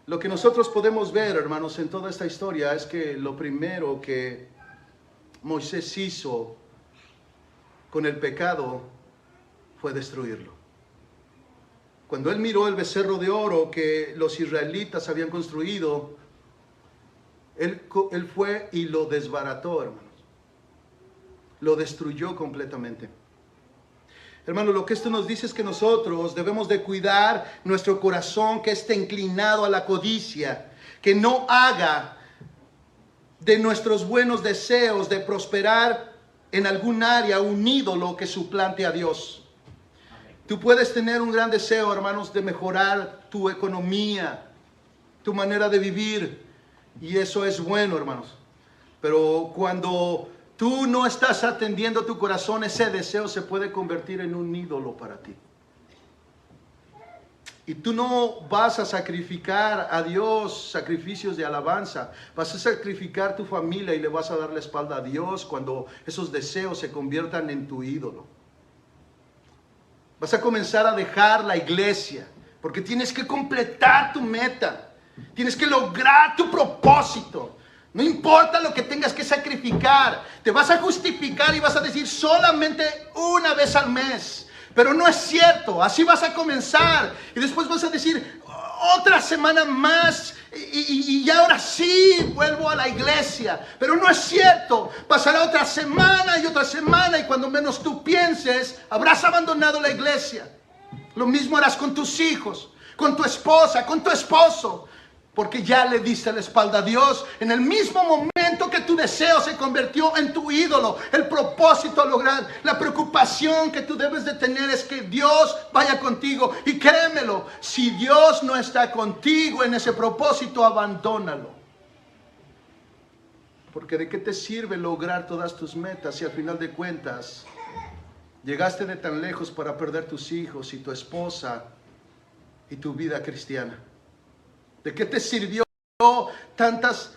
Lo que nosotros podemos ver, hermanos, en toda esta historia es que lo primero que Moisés hizo con el pecado fue destruirlo. Cuando él miró el becerro de oro que los israelitas habían construido, él fue y lo desbarató, hermanos. Lo destruyó completamente. Hermanos, lo que esto nos dice es que nosotros debemos de cuidar nuestro corazón que esté inclinado a la codicia, que no haga de nuestros buenos deseos de prosperar en algún área un ídolo que suplante a Dios. Tú puedes tener un gran deseo, hermanos, de mejorar tu economía, tu manera de vivir, y eso es bueno, hermanos. Pero cuando tú no estás atendiendo tu corazón, ese deseo se puede convertir en un ídolo para ti. Y tú no vas a sacrificar a Dios sacrificios de alabanza. Vas a sacrificar tu familia y le vas a dar la espalda a Dios cuando esos deseos se conviertan en tu ídolo. Vas a comenzar a dejar la iglesia porque tienes que completar tu meta. Tienes que lograr tu propósito. No importa lo que tengas que sacrificar. Te vas a justificar y vas a decir solamente una vez al mes. Pero no es cierto. Así vas a comenzar. Y después vas a decir otra semana más. y ahora sí vuelvo a la iglesia. Pero no es cierto. Pasará otra semana y cuando menos tú pienses, habrás abandonado la iglesia. Lo mismo harás con tus hijos, con tu esposa, con tu esposo, porque ya le diste la espalda a Dios en el mismo momento que tu deseo se convirtió en tu ídolo. El propósito a lograr, la preocupación que tú debes de tener es que Dios vaya contigo. Y créemelo, si Dios no está contigo en ese propósito, abandónalo. Porque ¿de qué te sirve lograr todas tus metas si al final de cuentas llegaste de tan lejos para perder tus hijos y tu esposa y tu vida cristiana? ¿De qué te sirvió tantas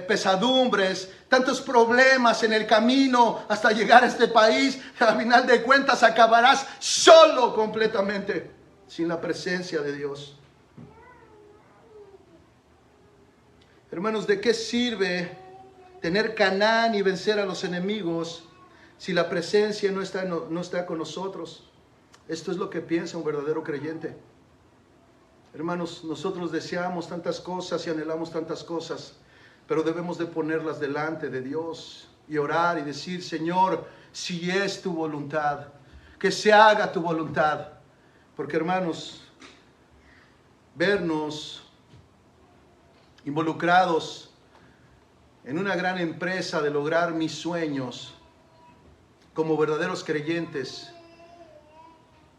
pesadumbres, tantos problemas en el camino hasta llegar a este país? Al final de cuentas acabarás solo completamente, sin la presencia de Dios. Hermanos, ¿de qué sirve tener Canaán y vencer a los enemigos si la presencia no está con nosotros? Esto es lo que piensa un verdadero creyente. Hermanos, nosotros deseamos tantas cosas y anhelamos tantas cosas, pero debemos de ponerlas delante de Dios y orar y decir: Señor, si es tu voluntad, que se haga tu voluntad. Porque, hermanos, vernos involucrados en una gran empresa de lograr mis sueños como verdaderos creyentes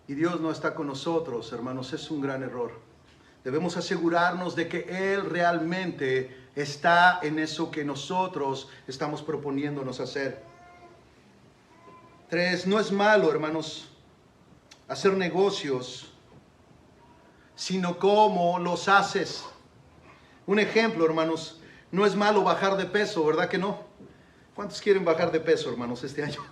y Dios no está con nosotros, hermanos, es un gran error. Debemos asegurarnos de que Él realmente está en eso que nosotros estamos proponiéndonos hacer. 3, no es malo, hermanos, hacer negocios, sino cómo los haces. Un ejemplo, hermanos, no es malo bajar de peso, ¿verdad que no? ¿Cuántos quieren bajar de peso, hermanos, este año?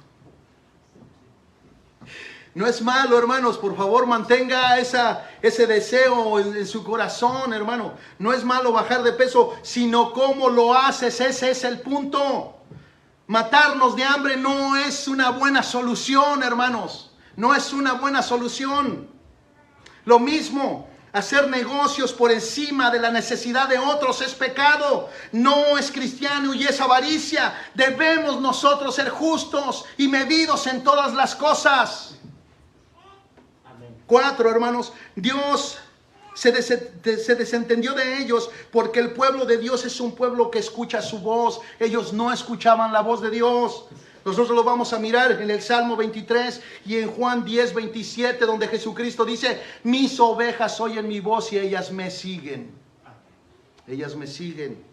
No es malo, hermanos, por favor mantenga ese deseo en su corazón, hermano. No es malo bajar de peso, sino cómo lo haces, ese es el punto. Matarnos de hambre no es una buena solución, hermanos. No es una buena solución. Lo mismo, hacer negocios por encima de la necesidad de otros es pecado. No es cristiano y es avaricia. Debemos nosotros ser justos y medidos en todas las cosas. 4, hermanos, Dios se desentendió de ellos porque el pueblo de Dios es un pueblo que escucha su voz. Ellos no escuchaban la voz de Dios. Nosotros lo vamos a mirar en el Salmo 23 y en Juan 10, 27, donde Jesucristo dice: mis ovejas oyen mi voz y ellas me siguen. Ellas me siguen.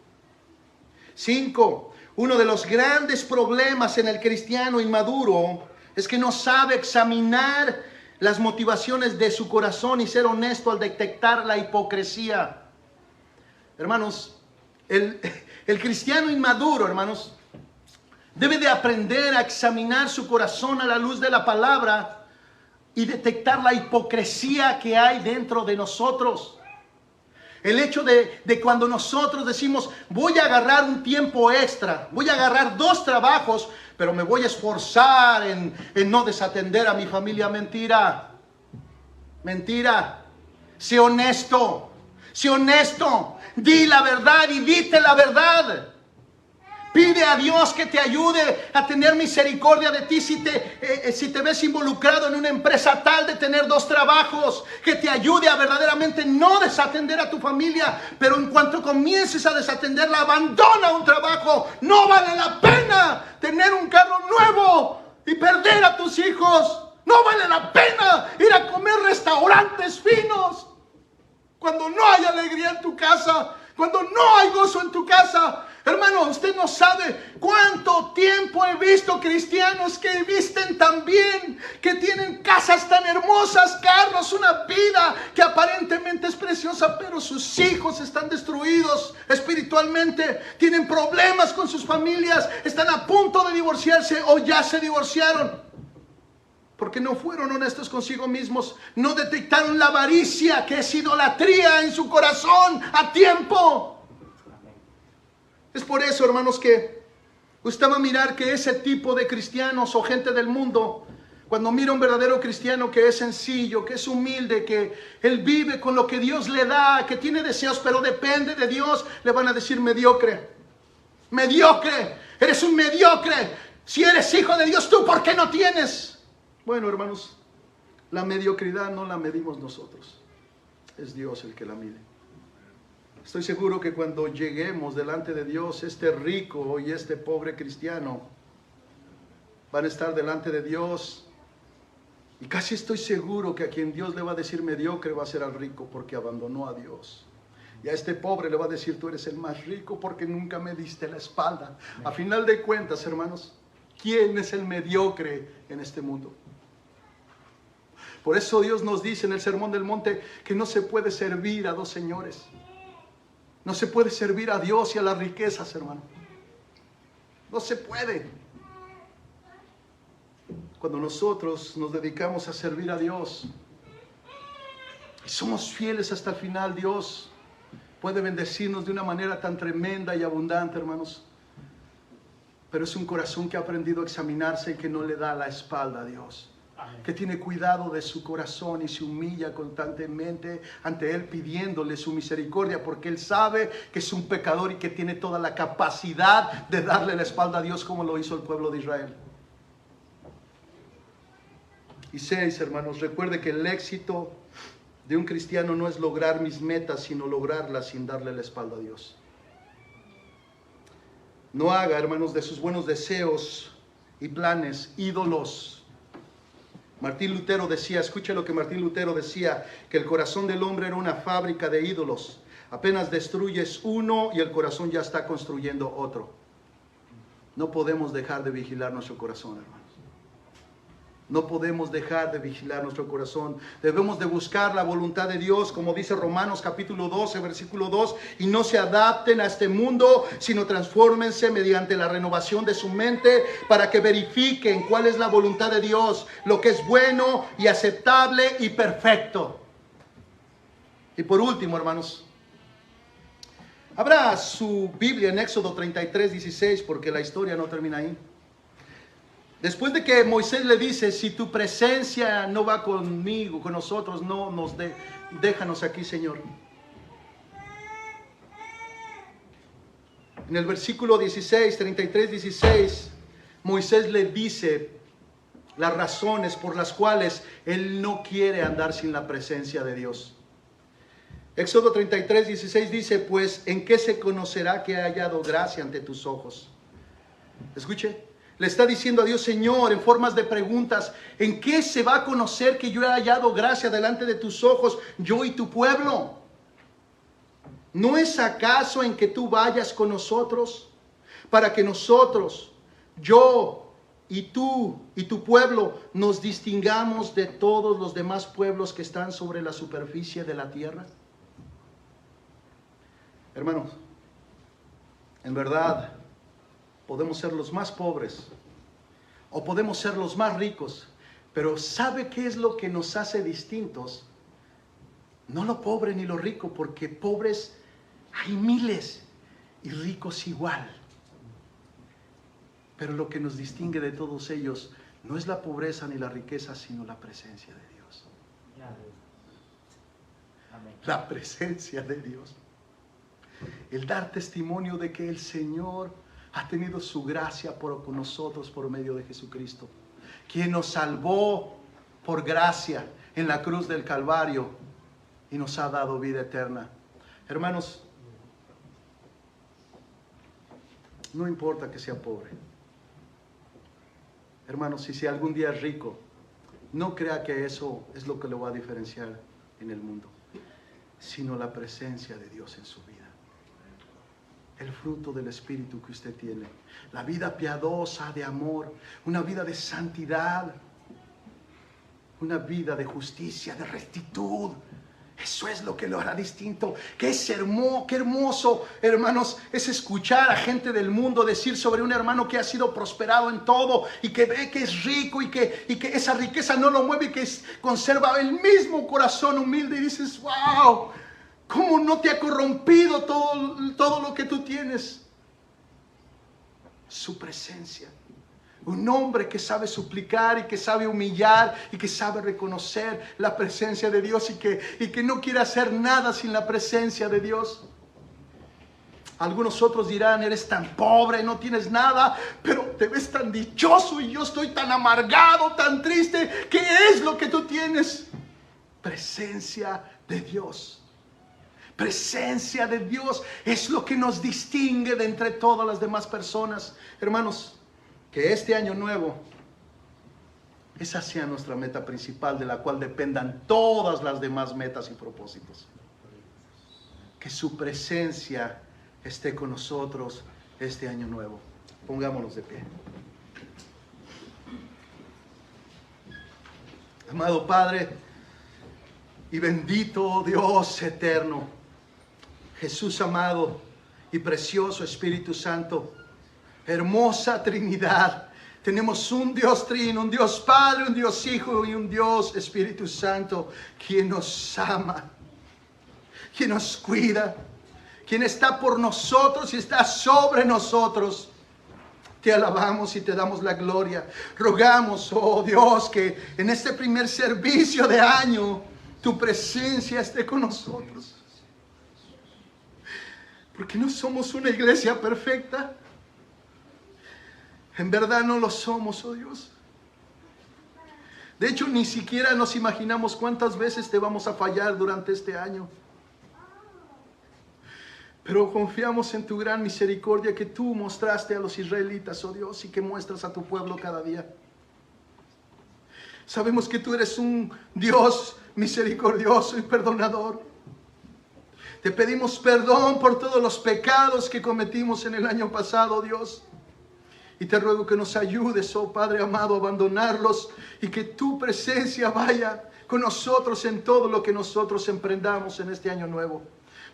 5, uno de los grandes problemas en el cristiano inmaduro es que no sabe examinar las motivaciones de su corazón y ser honesto al detectar la hipocresía. Hermanos, el cristiano inmaduro, hermanos, debe de aprender a examinar su corazón a la luz de la palabra y detectar la hipocresía que hay dentro de nosotros. El hecho de cuando nosotros decimos: voy a agarrar un tiempo extra, voy a agarrar 2 trabajos, pero me voy a esforzar en no desatender a mi familia. Mentira. Mentira. Sé honesto. Sé honesto. Di la verdad y dite la verdad. Pide a Dios que te ayude a tener misericordia de ti si te ves involucrado en una empresa tal de tener 2 trabajos. Que te ayude a verdaderamente no desatender a tu familia. Pero en cuanto comiences a desatenderla, abandona un trabajo. No vale la pena tener un carro nuevo y perder a tus hijos. No vale la pena ir a comer restaurantes finos cuando no hay alegría en tu casa, cuando no hay gozo en tu casa. Hermano, usted no sabe cuánto tiempo he visto cristianos que visten tan bien, que tienen casas tan hermosas, carros, una vida que aparentemente es preciosa, pero sus hijos están destruidos espiritualmente, tienen problemas con sus familias, están a punto de divorciarse o ya se divorciaron. Porque no fueron honestos consigo mismos, no detectaron la avaricia, que es idolatría en su corazón a tiempo. Es por eso, hermanos, que usted va a mirar que ese tipo de cristianos o gente del mundo Cuando mira a un verdadero cristiano que es sencillo, que es humilde, que él vive con lo que Dios le da, que tiene deseos, pero depende de Dios, le van a decir mediocre. Mediocre, eres un mediocre. Si eres hijo de Dios, ¿tú por qué no tienes? Bueno, hermanos, la mediocridad no la medimos nosotros. Es Dios el que la mide. Estoy seguro que cuando lleguemos delante de Dios, este rico y este pobre cristiano van a estar delante de Dios. Y casi estoy seguro que a quien Dios le va a decir mediocre va a ser al rico porque abandonó a Dios. Y a este pobre le va a decir, tú eres el más rico porque nunca me diste la espalda. A final de cuentas, hermanos, ¿quién es el mediocre en este mundo? Por eso Dios nos dice en el Sermón del Monte que no se puede servir a dos señores. No se puede servir a Dios y a las riquezas, hermano. No se puede. Cuando nosotros nos dedicamos a servir a Dios y somos fieles hasta el final, Dios puede bendecirnos de una manera tan tremenda y abundante, hermanos. Pero es un corazón que ha aprendido a examinarse y que no le da la espalda a Dios. Que tiene cuidado de su corazón y se humilla constantemente ante Él pidiéndole su misericordia, porque Él sabe que es un pecador y que tiene toda la capacidad de darle la espalda a Dios como lo hizo el pueblo de Israel. Y 6, hermanos, recuerde que el éxito de un cristiano no es lograr mis metas, sino lograrlas sin darle la espalda a Dios. No haga, hermanos, de sus buenos deseos y planes ídolos. Martín Lutero decía, escuche lo que Martín Lutero decía, que el corazón del hombre era una fábrica de ídolos. Apenas destruyes uno y el corazón ya está construyendo otro. No podemos dejar de vigilar nuestro corazón, hermanos. No podemos dejar de vigilar nuestro corazón. Debemos de buscar la voluntad de Dios, como dice Romanos capítulo 12, versículo 2, y no se adapten a este mundo, sino transfórmense mediante la renovación de su mente para que verifiquen cuál es la voluntad de Dios, lo que es bueno y aceptable y perfecto. Y por último, hermanos, abra su Biblia en Éxodo 33, 16, porque la historia no termina ahí. Después de que Moisés le dice, si tu presencia no va conmigo, con nosotros, no nos déjanos aquí, Señor. En el versículo 16, 33, 16, Moisés le dice las razones por las cuales él no quiere andar sin la presencia de Dios. Éxodo 33, 16 dice, pues, ¿en qué se conocerá que he hallado gracia ante tus ojos? Escuche. Le está diciendo a Dios, Señor, en formas de preguntas, ¿en qué se va a conocer que yo he hallado gracia delante de tus ojos, yo y tu pueblo? ¿No es acaso en que tú vayas con nosotros para que nosotros, yo y tú y tu pueblo, nos distingamos de todos los demás pueblos que están sobre la superficie de la tierra? Hermanos, en verdad, podemos ser los más pobres o podemos ser los más ricos, pero ¿sabe qué es lo que nos hace distintos? No lo pobre ni lo rico, porque pobres hay miles y ricos igual. Pero lo que nos distingue de todos ellos no es la pobreza ni la riqueza, sino la presencia de Dios. La presencia de Dios. El dar testimonio de que el Señor ha tenido su gracia con nosotros por medio de Jesucristo, quien nos salvó por gracia en la cruz del Calvario y nos ha dado vida eterna. Hermanos, no importa que sea pobre. Hermanos, si algún día es rico, no crea que eso es lo que lo va a diferenciar en el mundo, sino la presencia de Dios en su vida. El fruto del Espíritu que usted tiene, la vida piadosa de amor, una vida de santidad, una vida de justicia, de rectitud. Eso es lo que lo hará distinto. Qué hermoso, hermanos, es escuchar a gente del mundo decir sobre un hermano que ha sido prosperado en todo y que ve que es rico y que esa riqueza no lo mueve y que conserva el mismo corazón humilde, y dices, wow, ¿cómo no te ha corrompido todo lo que tú tienes? Su presencia. Un hombre que sabe suplicar y que sabe humillar y que sabe reconocer la presencia de Dios y que no quiere hacer nada sin la presencia de Dios. Algunos otros dirán, eres tan pobre, no tienes nada, pero te ves tan dichoso y yo estoy tan amargado, tan triste. ¿Qué es lo que tú tienes? Presencia de Dios. Presencia de Dios es lo que nos distingue de entre todas las demás personas. Hermanos, que este año nuevo, esa sea nuestra meta principal, de la cual dependan todas las demás metas y propósitos. Que su presencia esté con nosotros este año nuevo. Pongámonos de pie. Amado Padre y bendito Dios eterno, Jesús amado y precioso Espíritu Santo, hermosa Trinidad, tenemos un Dios Trino, un Dios Padre, un Dios Hijo y un Dios Espíritu Santo, quien nos ama, quien nos cuida, quien está por nosotros y está sobre nosotros. Te alabamos y te damos la gloria. Rogamos, oh Dios, que en este primer servicio de año tu presencia esté con nosotros. Porque no somos una iglesia perfecta. En verdad no lo somos, oh Dios. De hecho, ni siquiera nos imaginamos cuántas veces te vamos a fallar durante este año. Pero confiamos en tu gran misericordia que tú mostraste a los israelitas, oh Dios, y que muestras a tu pueblo cada día. Sabemos que tú eres un Dios misericordioso y perdonador. Te pedimos perdón por todos los pecados que cometimos en el año pasado, Dios. Y te ruego que nos ayudes, oh Padre amado, a abandonarlos y que tu presencia vaya con nosotros en todo lo que nosotros emprendamos en este año nuevo.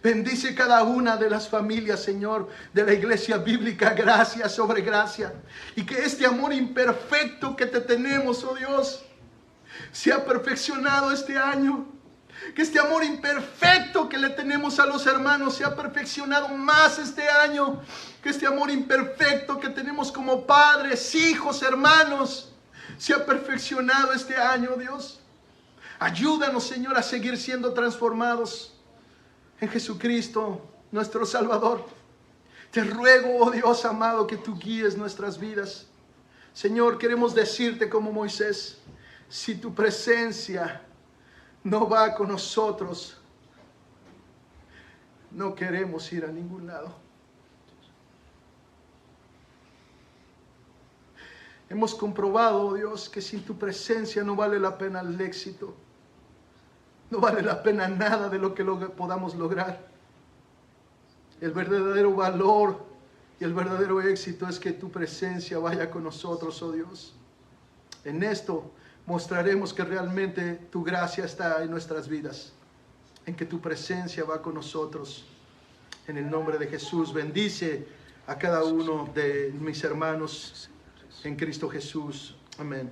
Bendice cada una de las familias, Señor, de la iglesia bíblica, gracia sobre gracia. Y que este amor imperfecto que te tenemos, oh Dios, sea perfeccionado este año. Que este amor imperfecto que le tenemos a los hermanos sea perfeccionado más este año. Que este amor imperfecto que tenemos como padres, hijos, hermanos, sea perfeccionado este año, Dios. Ayúdanos, Señor, a seguir siendo transformados en Jesucristo, nuestro Salvador. Te ruego, oh Dios amado, que tú guíes nuestras vidas. Señor, queremos decirte como Moisés, si tu presencia no va con nosotros, no queremos ir a ningún lado. Hemos comprobado, oh Dios, que sin tu presencia no vale la pena el éxito. No vale la pena nada de lo que podamos lograr. El verdadero valor y el verdadero éxito es que tu presencia vaya con nosotros, oh Dios. En esto mostraremos que realmente tu gracia está en nuestras vidas, en que tu presencia va con nosotros. En el nombre de Jesús, bendice a cada uno de mis hermanos en Cristo Jesús. Amén.